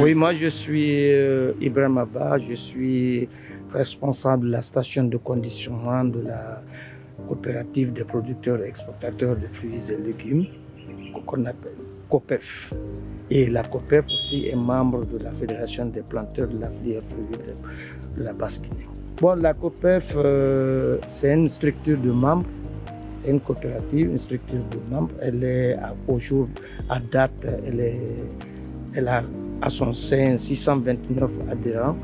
Oui, moi je suis Ibrahim Abba, je suis responsable de la station de conditionnement de la coopérative des producteurs et exportateurs de fruits et légumes qu'on appelle COPEF. Et la COPEF aussi est membre de la Fédération des planteurs de la filière fruits de la Basse-Guinée. Bon, la COPEF, c'est une structure de membres, c'est une coopérative, une structure de membres. Elle est au jour, à date, elle a à son sein 629 adhérents,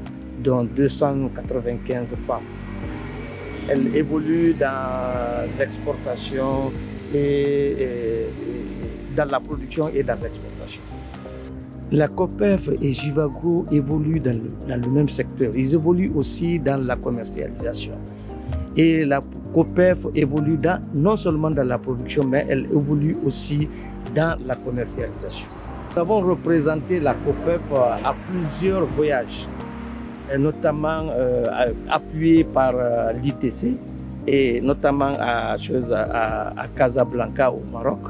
dont 295 femmes. Elle évolue dans l'exportation et dans la production et dans l'exportation. La COPEF et Jivagro évoluent dans le même secteur. Ils évoluent aussi dans la commercialisation. Et la COPEF évolue non seulement dans la production, mais elle évolue aussi dans la commercialisation. Nous avons représenté la COPEF à plusieurs voyages, notamment appuyé par l'ITC et notamment à Casablanca au Maroc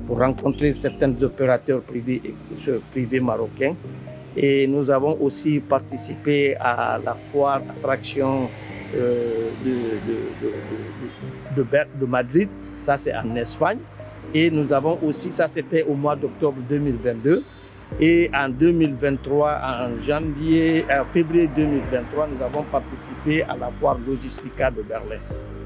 pour rencontrer certains opérateurs privés marocains. Et nous avons aussi participé à la foire attraction de Madrid, ça c'est en Espagne. Et nous avons aussi, ça c'était au mois d'octobre 2022. Et en 2023, en février 2023, nous avons participé à la foire Logistica de Berlin.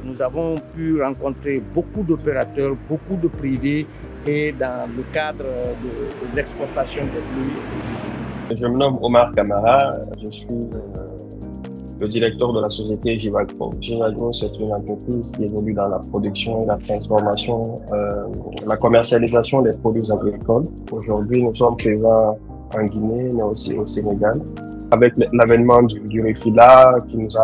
Nous avons pu rencontrer beaucoup d'opérateurs, beaucoup de privés et dans le cadre de l'exportation des fruits. Je me nomme Omar Kamara, je suis le directeur de la société Jivagro. Jivagro, c'est une entreprise qui évolue dans la production et la transformation, la commercialisation des produits agricoles. Aujourd'hui, nous sommes présents en Guinée, mais aussi au Sénégal. Avec l'avènement du REFILA qui nous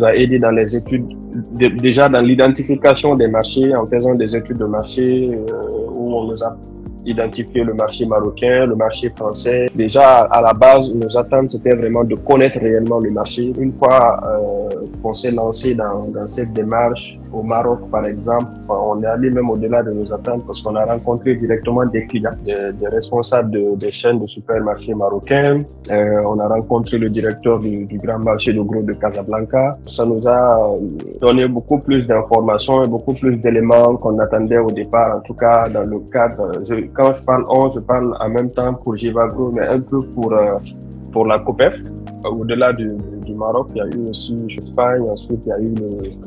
a aidé dans les études, déjà dans l'identification des marchés, en faisant des études de marché où on nous a identifié le marché marocain, le marché français. Déjà, à la base, nos attentes, c'était vraiment de connaître réellement le marché. Une fois qu'on s'est lancé dans cette démarche au Maroc, par exemple, on est allé même au-delà de nos attentes parce qu'on a rencontré directement des clients, des responsables des chaînes de supermarchés marocains. On a rencontré le directeur du grand marché de gros de Casablanca. Ça nous a donné beaucoup plus d'informations et beaucoup plus d'éléments qu'on attendait au départ, en tout cas dans le cadre. Quand je parle je parle en même temps pour Jivagro, mais un peu pour la COPEF. Au-delà du Maroc, il y a eu aussi l'Espagne, ensuite il y a eu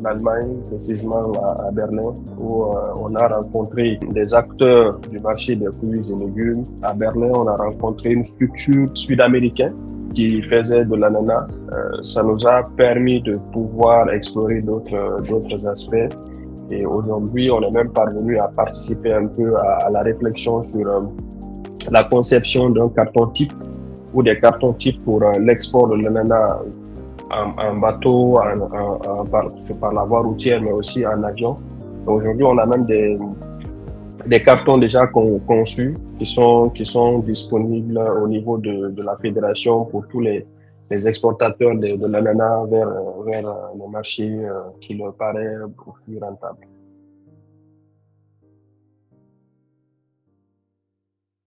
l'Allemagne, précisément à Berlin, où on a rencontré des acteurs du marché des fruits et légumes. À Berlin, on a rencontré une structure sud-américaine qui faisait de l'ananas. Ça nous a permis de pouvoir explorer d'autres aspects. Et aujourd'hui, on est même parvenu à participer un peu à la réflexion sur la conception d'un carton type ou des cartons types pour l'export de l'ananas en bateau, par la voie routière, mais aussi en avion. Aujourd'hui, on a même des cartons déjà conçus qui sont disponibles au niveau de la fédération pour tous les exportateurs de l'ananas vers le marché qui leur paraît plus rentable.